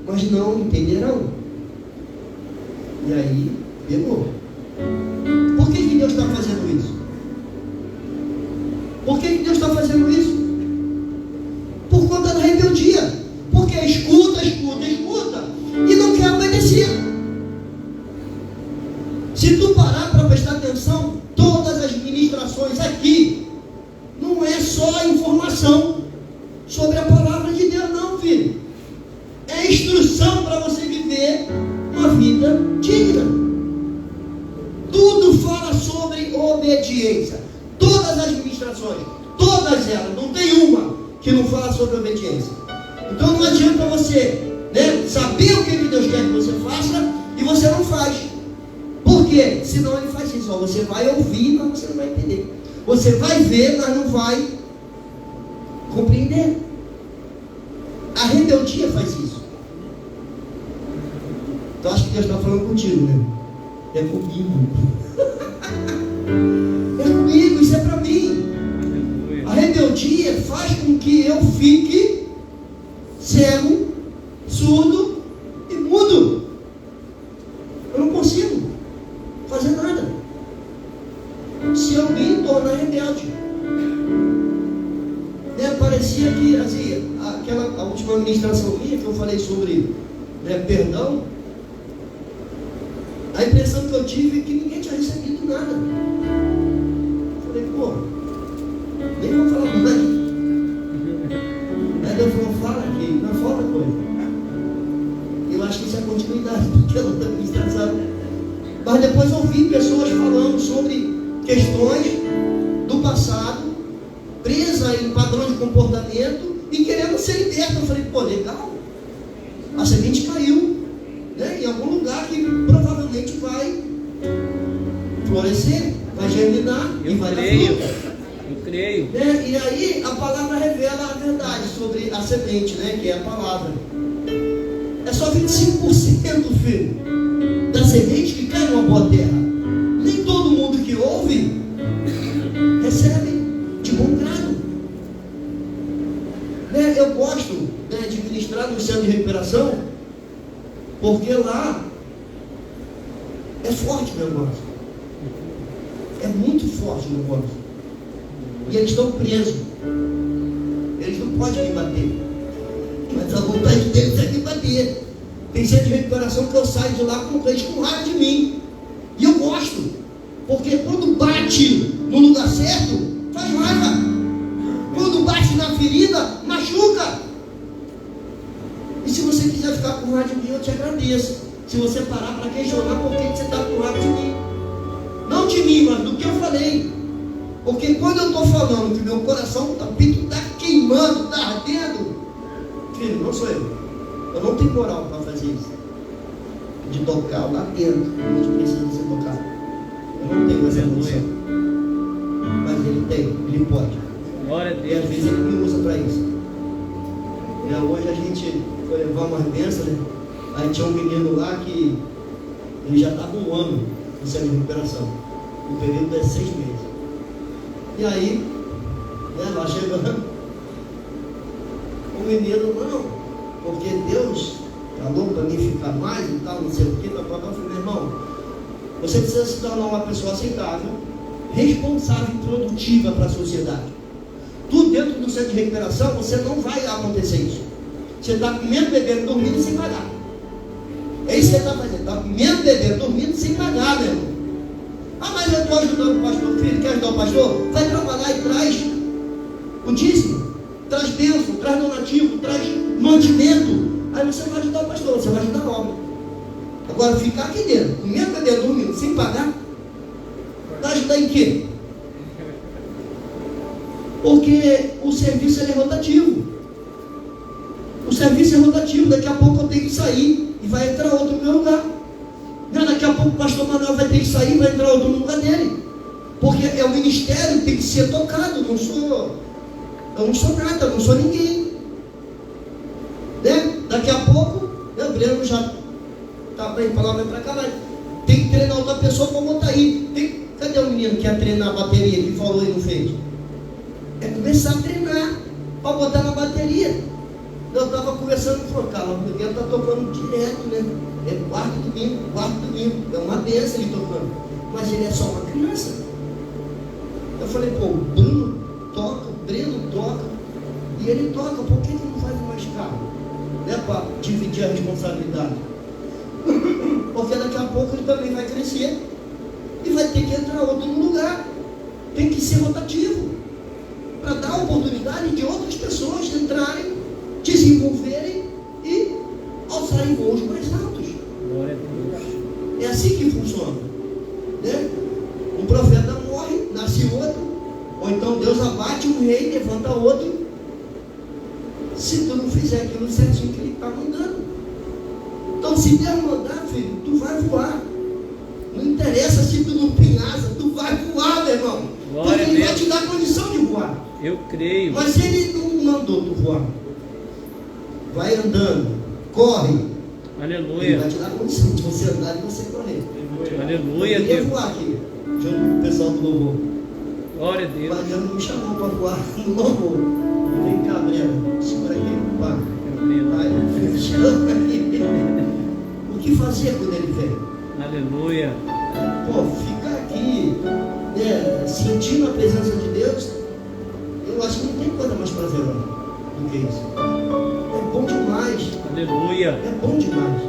A: mas não entenderão. E aí, pegou. Por que Deus está fazendo isso? Por que Deus está fazendo isso? Por conta da rebeldia. Porque escuta e não quer obedecer. Se tu parar para prestar atenção, todas as ministrações aqui não é só informação sobre a palavra de Deus, não, filho. É instrução para você viver uma vida digna. Tudo fala sobre obediência. Todas as ministrações, todas elas, não tem uma que não fala sobre obediência. Então não adianta você, saber o que Deus quer que você faça e você não faz. Por quê? Senão ele faz isso. Você vai ouvir, mas você não vai entender. Você vai ver, mas não vai compreender. A rebeldia faz isso. Então acho que Deus está falando contigo, né? É comigo. É comigo, isso é para mim. rebeldia faz com que eu fique cego, surdo e mudo. Eu não consigo fazer nada se eu me tornar rebelde. Parecia que, assim, a última ministração minha, que eu falei sobre perdão, a impressão que eu tive é que ninguém tinha recebido nada. Falei, pô, nem vou falar mais. Aí Deus falou, fala aqui, não falta coisa. Eu acho que isso é continuidade daquela outra ministração. Mas depois ouvi pessoas falando sobre questões do passado, presa em padrão de comportamento e querendo ser liberta. Eu falei, pô, legal, a semente caiu, né, em algum lugar que provavelmente vai florescer, vai germinar e vai dar fruto.
B: Eu creio.
A: Né? E aí a palavra revela a verdade sobre a semente, né, que é a palavra. É só 25%, filho, da semente que cai numa boa terra. Nem todo mundo que ouve recebe de bom grado. Né? Eu gosto, né, de ministrar no centro de recuperação, porque lá é forte o negócio. É muito forte o negócio. E eles estão presos. Eles não podem me bater. Mas a vontade deles é me bater. Tem centro de recuperação que eu saio de lá com eles com raiva de mim. E eu gosto. Porque quando bate no lugar certo, faz raiva. Quando bate na ferida, machuca. E se você quiser ficar com raiva de mim, eu te agradeço. Se você parar para questionar por que você está com raiva de mim. Não de mim, mas do que eu falei. Porque quando eu estou falando que meu coração está queimando, está ardendo, filho, não sou eu. Eu não tenho moral para fazer isso. De tocar lá dentro, onde precisa ser tocado. Eu não tenho essa condição. Mas ele tem, ele pode.
B: Glória a Deus.
A: E às vezes ele me usa para isso. E hoje a gente foi levar umas bênçãos, né? Aí tinha um menino lá que ele já estava um ano no centro de recuperação. O período é 6 meses. E aí, né, lá chegando, o menino, não, porque Deus falou para mim ficar mais e tal, não sei o que, eu falei, meu irmão, você precisa se tornar uma pessoa aceitável, responsável e produtiva para a sociedade. Tu dentro do centro de recuperação, você não vai acontecer isso. Você está comendo, bebendo, dormindo sem pagar. É isso que você está fazendo, está comendo, bebendo, dormindo sem pagar, meu irmão. Ah, mas eu estou ajudando o pastor, filho, quer ajudar o pastor? Vai trabalhar e traz o dízimo, traz bênção, traz donativo, traz mantimento. Aí você vai ajudar o pastor, você vai ajudar a obra. Agora, ficar aqui dentro, comendo, bebendo, dormindo, sem pagar, vai ajudar em quê? Porque o serviço é rotativo. O serviço é rotativo, daqui a pouco eu tenho que sair e vai entrar outro no meu lugar. Daqui a pouco o pastor Manuel vai ter que sair e vai entrar outro no lugar dele. Porque é o ministério, tem que ser tocado. Eu não sou nada, eu não sou ninguém. Né? Daqui a pouco, né, o Breno já está bem falando para cá, mas tem que treinar outra pessoa para botar aí. Cadê o menino que ia treinar a bateria, que falou e não fez? É começar a treinar para botar na bateria. Eu estava conversando com o Carlos, o Miguel está tocando direto, né? É quarto domingo, é uma benção ele tocando. Mas ele é só uma criança. Eu falei, pô, o Bruno toca, o Breno toca, e ele toca, por que ele não faz mais carro? Né, para dividir a responsabilidade. Porque daqui a pouco ele também vai crescer e vai ter que entrar outro no lugar. Tem que ser rotativo para dar a oportunidade de outras pessoas entrarem, desenvolverem e alçarem voos mais altos.
B: Glória a Deus.
A: É assim que funciona, né? Um profeta morre, nasce outro, ou então Deus abate um rei, levanta outro. Se tu não fizer aquilo certinho que ele está mandando, então se Deus mandar, filho, tu vai voar. Não interessa se tu não tem asa, tu vai voar, meu irmão.
B: Glória
A: porque ele
B: a
A: vai
B: Deus.
A: te dar condição de voar.
B: Eu creio.
A: Mas se ele não mandou tu voar, vai andando, corre. Ele
B: Aleluia.
A: vai te dar condição de você andar e você correr.
B: Aleluia,
A: Eu queria
B: Deus.
A: voar aqui, junto com o pessoal do louvor.
B: Glória a Deus.
A: Mas Deus não me chamou para voar no louvor. Vem cá, Breno, segura aqui, pá. Vai, chama aqui. O que fazer quando ele vem?
B: Aleluia.
A: Pô, ficar aqui, né, sentindo a presença de Deus, eu acho que não tem coisa mais prazerosa do que isso. É bom demais.
B: Aleluia.
A: É bom demais.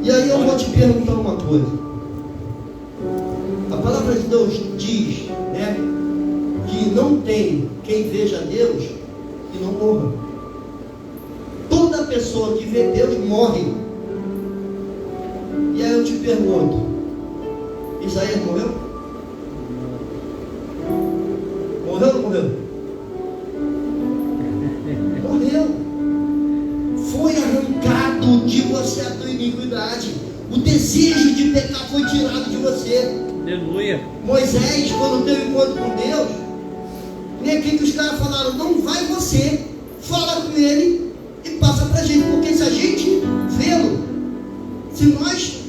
A: E aí eu vou te perguntar uma coisa. A palavra de Deus diz, né, que não tem quem veja Deus e não morra. Toda pessoa que vê Deus morre. E aí eu te pergunto, Isaías morreu? Morreu ou não morreu? Morreu. Foi arrancado de você a tua iniquidade. O desejo de pecar foi tirado de você.
B: Aleluia.
A: Moisés, quando teve encontro com Deus, nem aqui que os caras falaram, não vai você, fala com ele e passa para a gente, porque se a gente vê-lo, se nós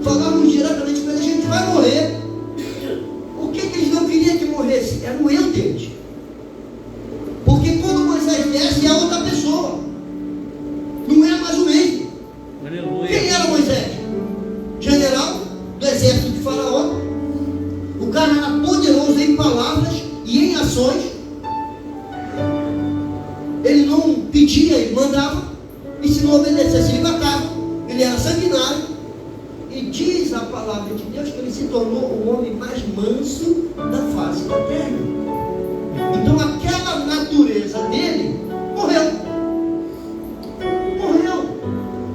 A: falarmos diretamente com ele, a gente vai morrer. O que eles não queriam que morresse? Era o eu deles. Porque quando Moisés desce, é outra pessoa, não é mais o mesmo.
B: Aleluia.
A: Quem era Moisés? General do exército de Faraó. O cara era poderoso em palavras e em ações. Ele não pedia, ele mandava. E se não obedecesse, ele matava. Ele era sanguinário. E diz a palavra de Deus que ele se tornou o homem mais manso da face da terra. Então aquela natureza dele morreu. Morreu.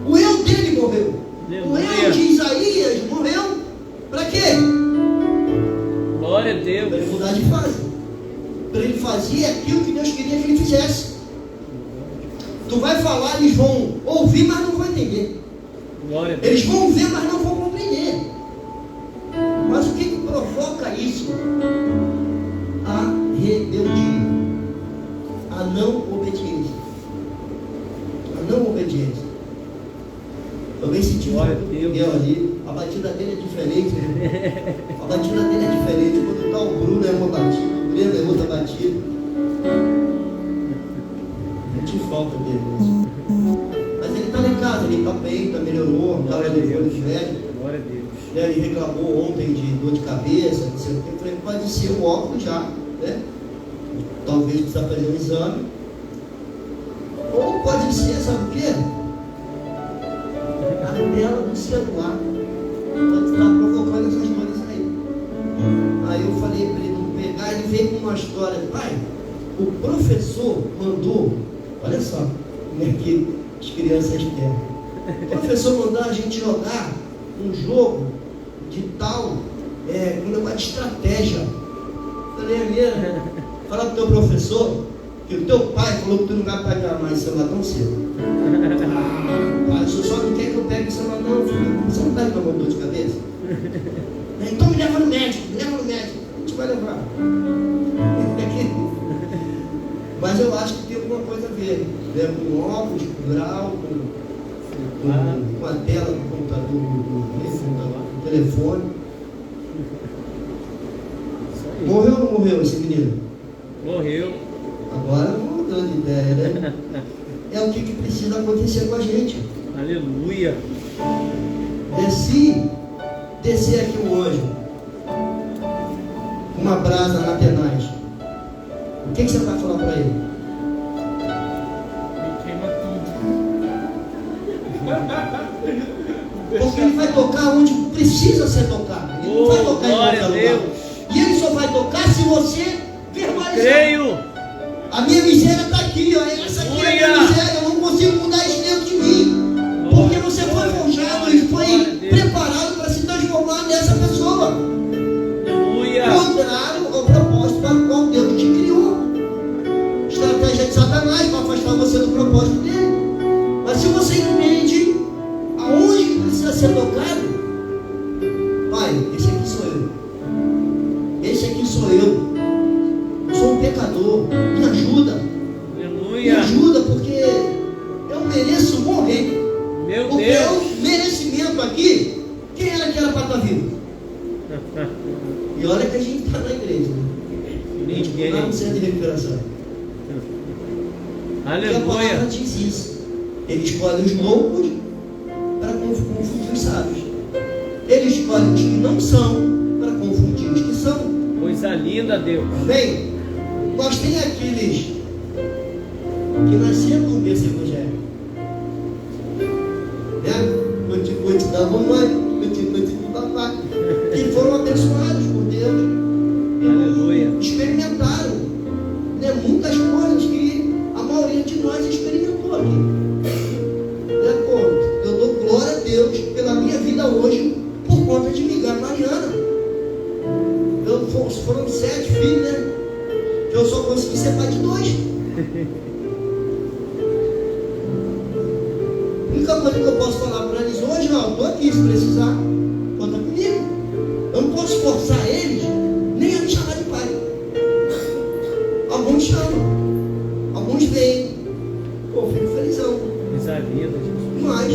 A: O eu dele morreu. O eu de Isaías morreu. Para quê?
B: Glória a Deus.
A: Para ele mudar de fase. Para ele fazer aquilo que Deus queria que ele fizesse. Tu vai falar, eles vão ouvir, mas não vão entender.
B: Glória a Deus.
A: Eles vão ver, mas não vão compreender. Mas o que provoca isso? A rebeldia. A não obediência. A não obediência. Eu bem senti um Miguel ali. A batida dele é diferente, né? A batida dele é diferente. Quando está o Bruno é uma batida, o Breno é outra batida. Não te falta dele mesmo. Mas ele está lá em casa, ele está bem, está melhorou, está levando de velho.
B: Glória a Deus.
A: Ele reclamou ontem de dor de cabeça, não sei o que. Eu falei, pode ser o óculos já, né? Talvez precisa fazer um exame. Ou pode ser, sabe o quê? A tela do celular pode estar provocando essas coisas aí. Aí eu falei para ele não pegar, ele veio com uma história, pai, o professor mandou, olha só, como é que as crianças querem. O professor mandou a gente jogar um jogo de tal, um negócio de estratégia. Eu falei, é mesmo? Fala pro teu professor que o teu pai falou que tu não vai pegar mais celular tão cedo. O senhor só não quer que eu pegue o celular, não, filho. Você não está com uma dor de cabeça? Então me leva no médico, me leva no médico. A gente vai levar. Mas eu acho que tem alguma coisa a ver, né? Com óculos, com grau, com a tela do computador, do telefone. Morreu ou não morreu esse menino?
B: Morreu.
A: Agora não mudou de ideia, né? É o que precisa acontecer com a gente.
B: Aleluia.
A: Descer aqui um anjo, uma brasa na tenaz. O que você vai falar para ele? Porque ele vai tocar onde precisa ser tocado. Ele não vai tocar em qualquer lugar. E ele só vai tocar se você verbalizar.
B: Creio.
A: A minha miséria está aqui, ó. Essa aqui é a minha miséria. Eu não consigo mudar isso dentro de mim. Porque você foi forjado e foi preparado para se transformar nessa pessoa.
B: Aleluia.
A: Contrário ao propósito para o qual Deus te criou. Estratégia de Satanás para afastar você do propósito dele. Mas se você entende aonde precisa ser tocado, pai, esse aqui sou eu. Esse aqui sou eu. Eu sou um pecador. Me ajuda.
B: Aleluia.
A: Me ajuda, porque eu mereço morrer.
B: Meu
A: Porque
B: Deus.
A: é um merecimento aqui. Quem era que era para estar vivo? E lá no centro de recuperação. E a palavra
B: Aleluia.
A: diz isso. Ele escolhe os loucos para confundir os sábios. Ele escolhe os que não são para confundir os que são.
B: Coisa linda, Deus.
A: Bem, nós tem aqueles que nasceram no berço evangélico, né? Cuti da mamãe, cuti do papai, que foram abençoados por Deus.
B: Aleluia.
A: Experimentaram, né, muitas coisas que a maioria de nós experimentou aqui. Né, pô, eu dou glória a Deus pela minha vida hoje por conta de Miguel e Mariana. Foram 7 filhos, né? Que eu só consegui ser pai de 2. A única coisa que eu posso falar para eles hoje, ó, eu estou aqui, se precisar, conta comigo. Eu não posso forçar eles nem a me chamar de pai. Alguns chamam, alguns vêm. Pô, eu fico felizão.
B: Coisa linda, Jesus.
A: Mas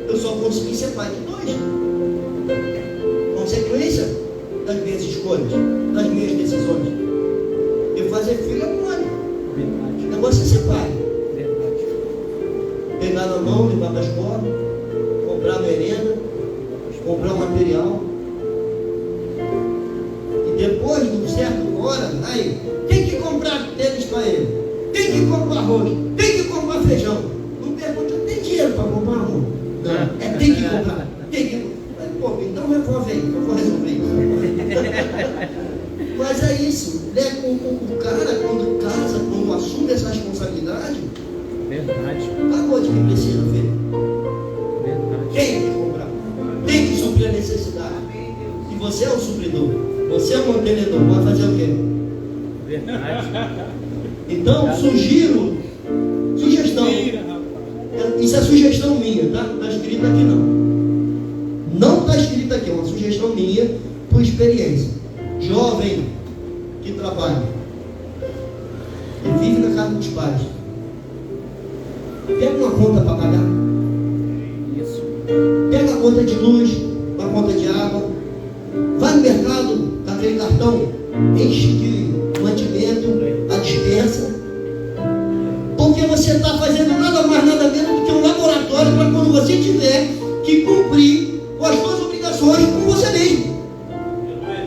A: eu só consegui ser pai de 2. Consequência das minhas escolhas, das minhas decisões. Eu fazer filho é mole.
B: Verdade.
A: O negócio é ser pai.
B: Verdade.
A: Pegar na mão, levar para a escola, comprar merenda, comprar material. E depois, de certa hora, aí, tem que comprar tênis para ele, tem que comprar arroz, tem que comprar feijão. Não pergunta, tem dinheiro para comprar arroz? Não, tem que comprar, tem que. Pô, então resolve aí, eu vou resolver isso. Mas é isso, né? O cara, quando casa, quando assume essa responsabilidade,
B: Verdade.
A: acabou de me precisa ver.
B: Verdade.
A: Tem que comprar, tem que suprir a necessidade. E você é o supridor, você é o mantenedor, vai fazer o quê?
B: Verdade.
A: Então, sugestão. Isso é sugestão minha, tá? Não está escrito aqui não. Não está escrito aqui, é uma sugestão minha por experiência. Jovem que trabalha e vive na casa dos pais, pega uma conta para pagar,
B: Isso.
A: pega a conta de luz, uma conta de água, vai no mercado com aquele cartão, enche de mantimento, a dispensa, porque você está fazendo nada mais, nada menos do que um laboratório para quando você tiver que cumprir com as suas obrigações com você mesmo.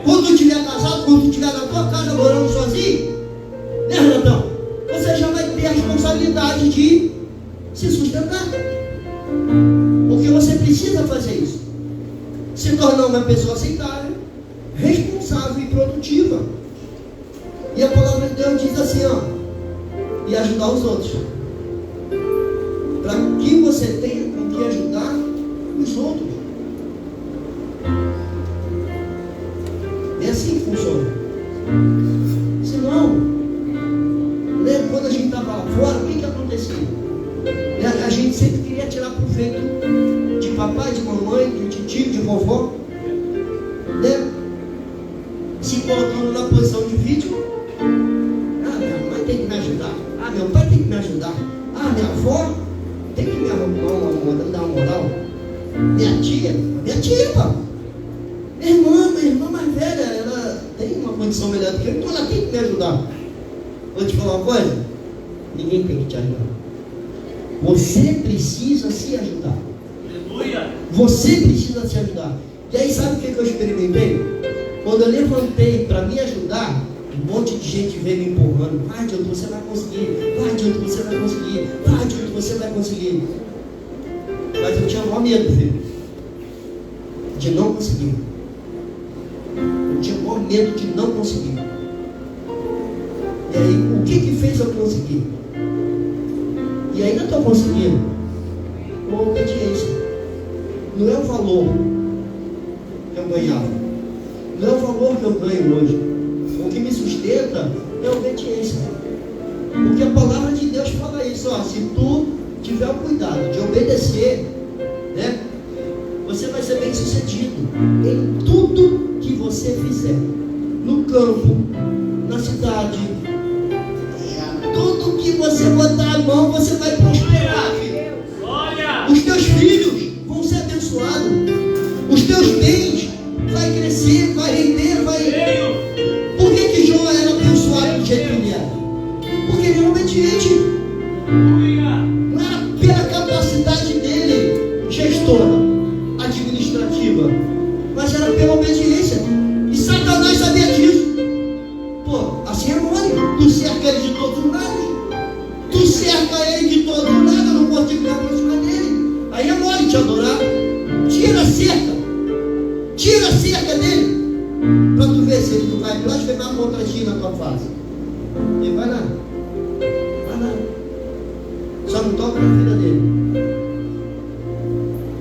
A: Quando estiver casado, quando estiver na tua casa morando sozinho, né, Renatão? Você já vai ter a responsabilidade de se sustentar. Porque você precisa fazer isso. Se tornar uma pessoa aceitável, responsável e produtiva. E a palavra de Deus diz assim, ó, e ajudar os outros. Para que você tenha com que ajudar os outros. É assim que funciona. Senão, né, quando a gente estava lá fora, o que acontecia? Né, a gente sempre queria tirar proveito de papai, de mamãe, de tio, de vovó, né? Se colocando na posição de vítima. Ah, minha mãe tem que me ajudar. Ah, meu pai tem que me ajudar. Ah, minha avó tem que me arrumar, dar uma moral. Minha tia, pá. Minha irmã mais velha, ela tem uma condição melhor do que eu, então ela tem que me ajudar. Vou te falar uma coisa: ninguém tem que te ajudar. Você precisa se ajudar.
B: Aleluia.
A: Você precisa se ajudar. E aí, sabe o que eu experimentei? Quando eu levantei para me ajudar, um monte de gente veio me empurrando. Vai, Dilton, você vai conseguir. Vai, Dilton, você vai conseguir. Vai, Dilton, você vai conseguir. Mas eu tinha maior medo, filho, de não conseguir. Eu tinha maior medo de não conseguir. E aí, o que fez eu conseguir? E ainda estou conseguindo. Com obediência. Não é o valor que eu ganhava. Não é o valor que eu ganho hoje. O que me sustenta é a obediência. Porque a palavra de Deus fala isso, ó, se tu tiver o cuidado de obedecer, né, você vai ser bem sucedido em tudo que você fizer. No campo, na cidade, tudo que você botar a mão, você vai prosperar, filho. Os teus filhos vão ser abençoados. Os teus bens vai crescer, vai render, vai... Por que Jó era abençoado? Tu cerca ele de todos os lados. Tu cerca ele de todos os lados. Eu não consigo me aproximar dele. Aí é mole te adorar. Tira a cerca. Tira a cerca dele. Para tu ver se ele não vai blasfemar contra ti na tua face. Ele vai lá. Vai lá. Só não toca na vida dele.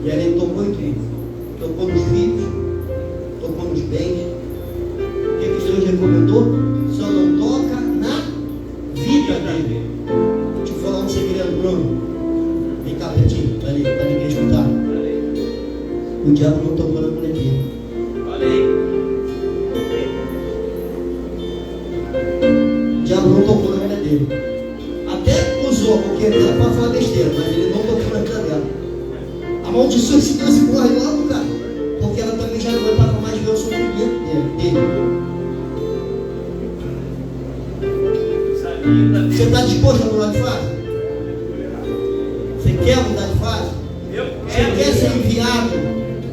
A: E aí ele tocou em tudo. Tocou nos filhos. Tocou nos bens. O que Deus recomendou? Só não toca na vida dele. Deixa eu falar um segredo, Bruno. Vem cá pertinho, para ninguém escutar. O diabo não tocou na mulher dele.
B: Olha aí.
A: O diabo não tocou na mulher dele. Até usou, porque ele era para falar besteira, mas ele não tocou na vida dela. Amaldiçoou esse Deus e morre logo, cara. Porque ela também já não aguentava mais ver o sofrimento dele. Você está disposto a mudar de fase? Você quer mudar de fase? Você quer ser enviado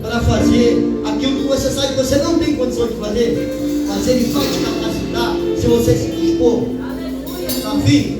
A: para fazer aquilo que você sabe que você não tem condição de fazer? Mas Ele vai te capacitar se você se dispor. Está afim?